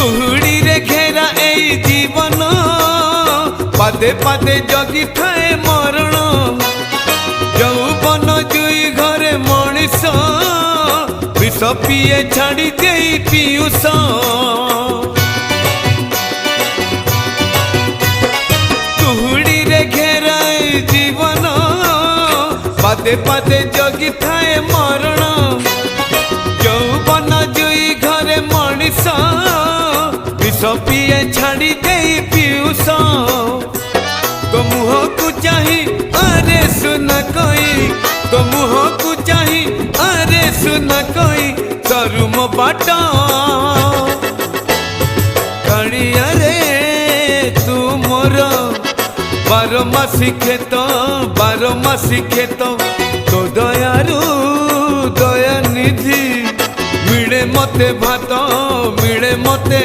कुहुड़ी रे घेरा एई जीवन पादे पादे जगी थाए मरण यौवन जुई घरे मनीष विष पिए छाड़ी दे पीयूष कुहुड़ी रे घेरा एई जीवन पादे पादे जगी थाए मरण यौवन जुई घरे मनीष विष पिए छाड़ी दे पीयूष तो मुह को चाही अरे सुन कोई तो मुह को चाही अरे सुन कोई तरुम बाट कणिया रे तू मोर बारमासी खेत तो दयारू दया निधि मिले मते भात मिले मते